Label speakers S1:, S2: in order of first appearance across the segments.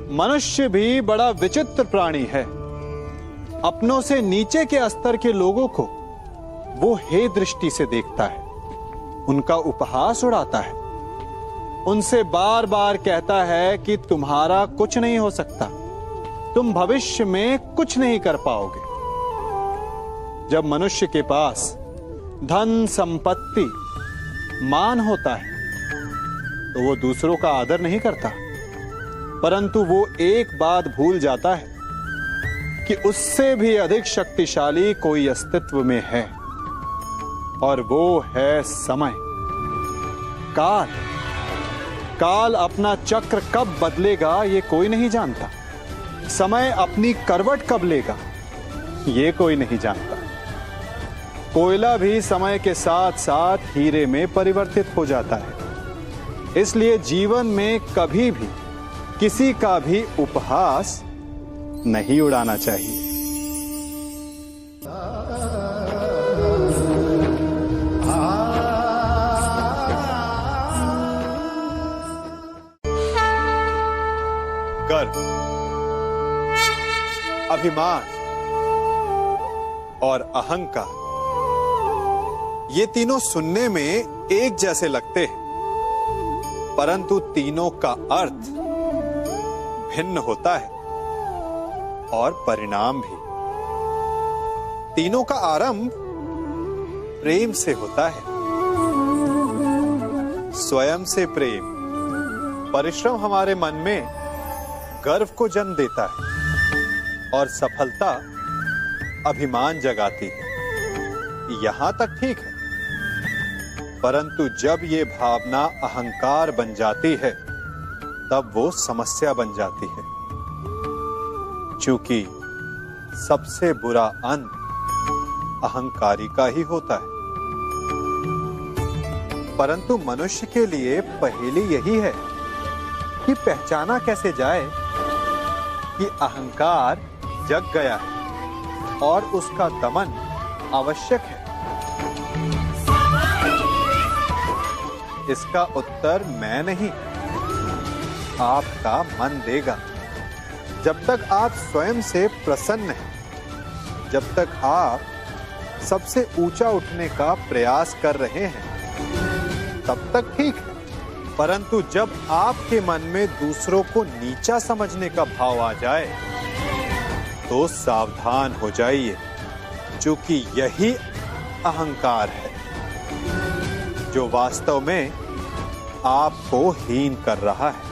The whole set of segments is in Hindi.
S1: मनुष्य भी बड़ा विचित्र प्राणी है। अपनों से नीचे के स्तर के लोगों को वो हे दृष्टि से देखता है, उनका उपहास उड़ाता है, उनसे बार बार कहता है कि तुम्हारा कुछ नहीं हो सकता, तुम भविष्य में कुछ नहीं कर पाओगे। जब मनुष्य के पास धन, संपत्ति, मान होता है तो वो दूसरों का आदर नहीं करता, परंतु वो एक बात भूल जाता है कि उससे भी अधिक शक्तिशाली कोई अस्तित्व में है, और वो है समय, काल। काल अपना चक्र कब बदलेगा ये कोई नहीं जानता। समय अपनी करवट कब लेगा ये कोई नहीं जानता। कोयला भी समय के साथ साथ हीरे में परिवर्तित हो जाता है। इसलिए जीवन में कभी भी किसी का भी उपहास नहीं उड़ाना चाहिए। गर्व, अभिमान और अहंकार, ये तीनों सुनने में एक जैसे लगते हैं, परंतु तीनों का अर्थ भिन्न होता है और परिणाम भी। तीनों का आरंभ प्रेम से होता है। स्वयं से प्रेम, परिश्रम हमारे मन में गर्व को जन्म देता है और सफलता अभिमान जगाती है। यहां तक ठीक है, परंतु जब ये भावना अहंकार बन जाती है तब वो समस्या बन जाती है, क्योंकि सबसे बुरा अंत अहंकारी का ही होता है। परंतु मनुष्य के लिए पहेली यही है कि पहचाना कैसे जाए कि अहंकार जग गया है और उसका दमन आवश्यक है। इसका उत्तर मैं नहीं, आपका मन देगा। जब तक आप स्वयं से प्रसन्न हैं, जब तक आप सबसे ऊंचा उठने का प्रयास कर रहे हैं, तब तक ठीक है। परंतु जब आपके मन में दूसरों को नीचा समझने का भाव आ जाए तो सावधान हो जाइए, क्योंकि यही अहंकार है जो वास्तव में आपको हीन कर रहा है।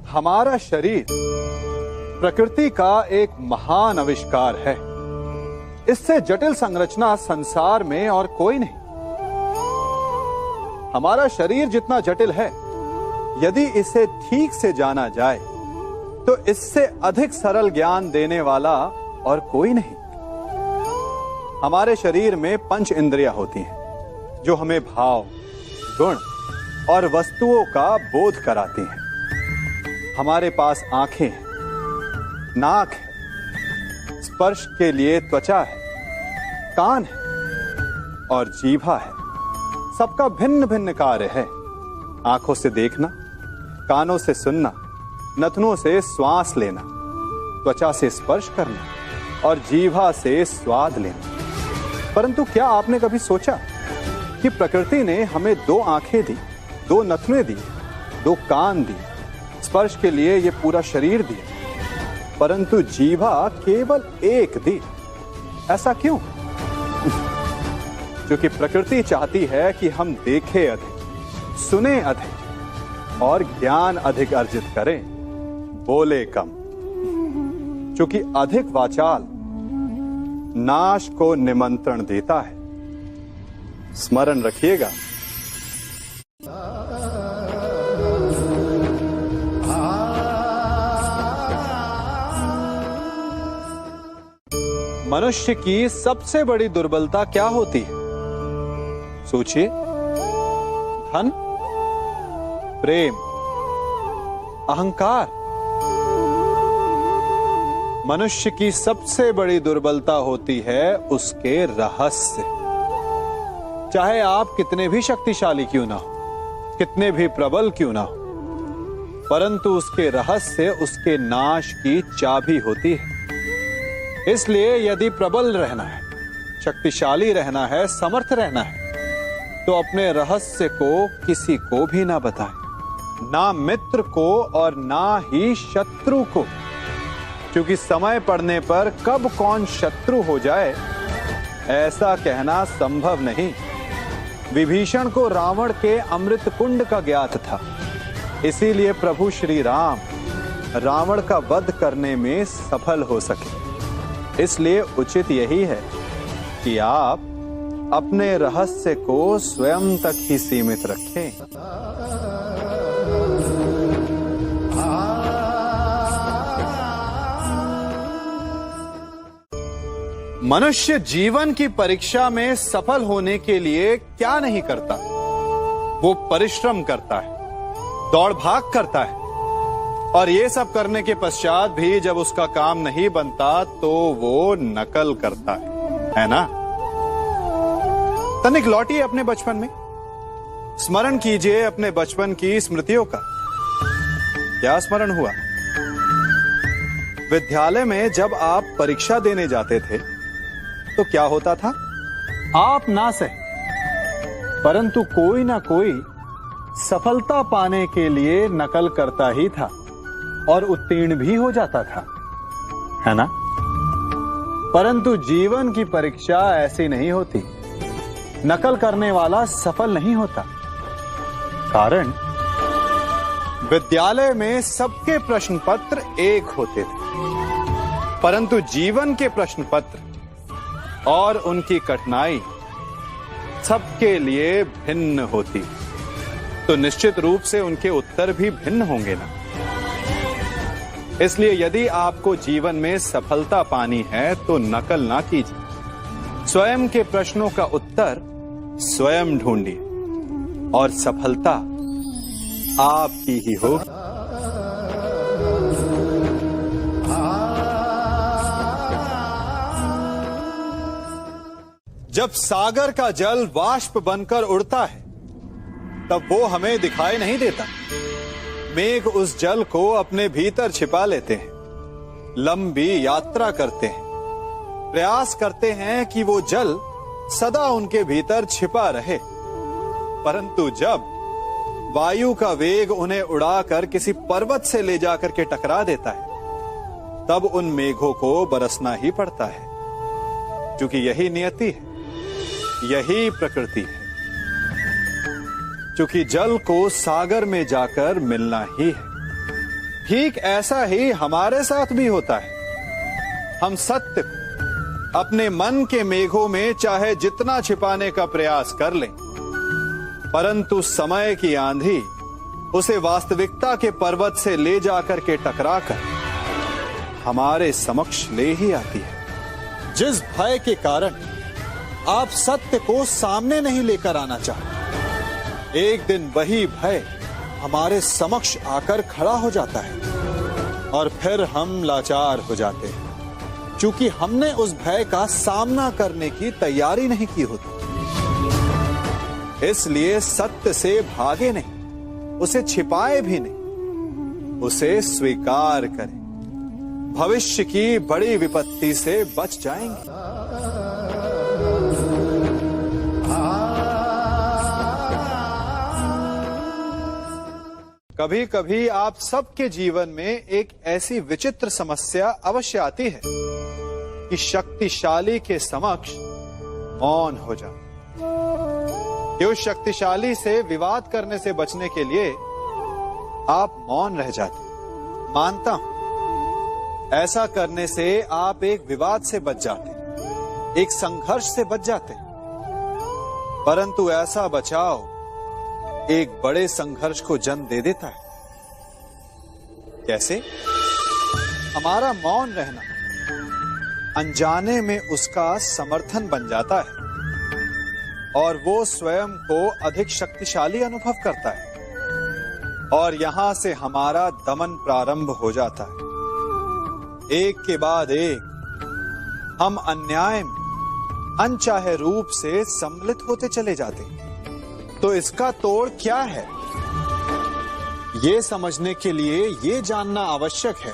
S1: हमारा शरीर प्रकृति का एक महान आविष्कार है। इससे जटिल संरचना संसार में और कोई नहीं। हमारा शरीर जितना जटिल है, यदि इसे ठीक से जाना जाए तो इससे अधिक सरल ज्ञान देने वाला और कोई नहीं। हमारे शरीर में पंच इंद्रियां होती हैं जो हमें भाव, गुण और वस्तुओं का बोध कराती हैं। हमारे पास आंखें हैं, नाक है, स्पर्श के लिए त्वचा है, कान है और जीभा है। सबका भिन्न भिन्न कार्य है। आंखों से देखना, कानों से सुनना, नथनों से श्वास लेना, त्वचा से स्पर्श करना और जीभा से स्वाद लेना। परंतु क्या आपने कभी सोचा कि प्रकृति ने हमें 2 आंखें दी, 2 नथने दी, 2 कान दी, स्पर्श के लिए ये पूरा शरीर दिया, परंतु जीभा केवल 1 दी? ऐसा क्यों? क्योंकि प्रकृति चाहती है कि हम देखें अधिक, सुने अधिक और ज्ञान अधिक अर्जित करें, बोले कम। क्योंकि अधिक वाचाल नाश को निमंत्रण देता है। स्मरण रखिएगा। मनुष्य की सबसे बड़ी दुर्बलता क्या होती है? सोचिए। धन, प्रेम, अहंकार। मनुष्य की सबसे बड़ी दुर्बलता होती है उसके रहस्य। चाहे आप कितने भी शक्तिशाली क्यों ना हो, कितने भी प्रबल क्यों ना हो, परंतु उसके रहस्य उसके नाश की चाबी होती है। इसलिए यदि प्रबल रहना है, शक्तिशाली रहना है, समर्थ रहना है, तो अपने रहस्य को किसी को भी ना बताएं, ना मित्र को और ना ही शत्रु को, क्योंकि समय पड़ने पर कब कौन शत्रु हो जाए ऐसा कहना संभव नहीं। विभीषण को रावण के अमृत कुंड का ज्ञात था, इसीलिए प्रभु श्री राम रावण का वध करने में सफल हो सके। इसलिए उचित यही है कि आप अपने रहस्य को स्वयं तक ही सीमित रखें। मनुष्य जीवन की परीक्षा में सफल होने के लिए क्या नहीं करता? वो परिश्रम करता है, दौड़ भाग करता है, और ये सब करने के पश्चात भी जब उसका काम नहीं बनता तो वो नकल करता है ना? तनिक लौटिए अपने बचपन में, स्मरण कीजिए अपने बचपन की स्मृतियों का। क्या स्मरण हुआ? विद्यालय में जब आप परीक्षा देने जाते थे तो क्या होता था? आप ना सहे, परंतु कोई ना कोई सफलता पाने के लिए नकल करता ही था और उत्तीर्ण भी हो जाता था, है ना? परंतु जीवन की परीक्षा ऐसी नहीं होती। नकल करने वाला सफल नहीं होता। कारण विद्यालय में सबके प्रश्न पत्र एक होते थे, परंतु जीवन के प्रश्न पत्र और उनकी कठिनाई सबके लिए भिन्न होती, तो निश्चित रूप से उनके उत्तर भी भिन्न होंगे ना। इसलिए यदि आपको जीवन में सफलता पानी है तो नकल ना कीजिए, स्वयं के प्रश्नों का उत्तर स्वयं ढूंढिए और सफलता आपकी ही होगी। जब सागर का जल वाष्प बनकर उड़ता है तब वो हमें दिखाई नहीं देता। मेघ उस जल को अपने भीतर छिपा लेते हैं, लंबी यात्रा करते हैं, प्रयास करते हैं कि वो जल सदा उनके भीतर छिपा रहे, परंतु जब वायु का वेग उन्हें उड़ाकर किसी पर्वत से ले जाकर के टकरा देता है तब उन मेघों को बरसना ही पड़ता है, क्योंकि यही नियति है, यही प्रकृति है। क्योंकि जल को सागर में जाकर मिलना ही है। ठीक ऐसा ही हमारे साथ भी होता है। हम सत्य को अपने मन के मेघों में चाहे जितना छिपाने का प्रयास कर लें, परंतु समय की आंधी उसे वास्तविकता के पर्वत से ले जाकर के टकराकर हमारे समक्ष ले ही आती है। जिस भय के कारण आप सत्य को सामने नहीं लेकर आना चाहते, एक दिन वही भय हमारे समक्ष आकर खड़ा हो जाता है और फिर हम लाचार हो जाते हैं, क्योंकि हमने उस भय का सामना करने की तैयारी नहीं की होती। इसलिए सत्य से भागे नहीं, उसे छिपाए भी नहीं, उसे स्वीकार करें। भविष्य की बड़ी विपत्ति से बच जाएंगे। कभी कभी आप सबके जीवन में एक ऐसी विचित्र समस्या अवश्य आती है कि शक्तिशाली के समक्ष मौन हो जाओ। कि उस शक्तिशाली से विवाद करने से बचने के लिए आप मौन रह जाते। मानता हूं ऐसा करने से आप एक विवाद से बच जाते, एक संघर्ष से बच जाते, परंतु ऐसा बचाव एक बड़े संघर्ष को जन्म दे देता है। कैसे? हमारा मौन रहना अनजाने में उसका समर्थन बन जाता है और वो स्वयं को अधिक शक्तिशाली अनुभव करता है, और यहां से हमारा दमन प्रारंभ हो जाता है। एक के बाद एक हम अन्याय में अनचाहे रूप से सम्मिलित होते चले जाते हैं। तो इसका तोड़ क्या है? ये समझने के लिए ये जानना आवश्यक है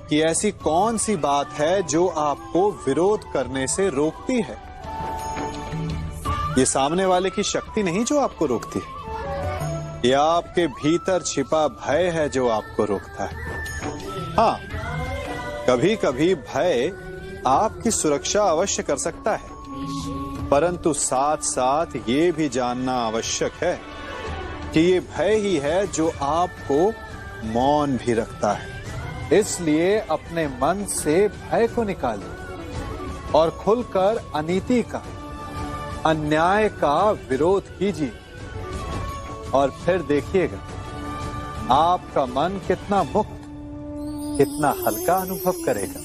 S1: कि ऐसी कौन सी बात है जो आपको विरोध करने से रोकती है। ये सामने वाले की शक्ति नहीं जो आपको रोकती है, ये आपके भीतर छिपा भय है जो आपको रोकता है। हाँ, कभी कभी भय आपकी सुरक्षा अवश्य कर सकता है, परंतु साथ साथ ये भी जानना आवश्यक है कि ये भय ही है जो आपको मौन भी रखता है। इसलिए अपने मन से भय को निकालिए और खुलकर अनीति का, अन्याय का विरोध कीजिए, और फिर देखिएगा आपका मन कितना मुक्त, कितना हल्का अनुभव करेगा।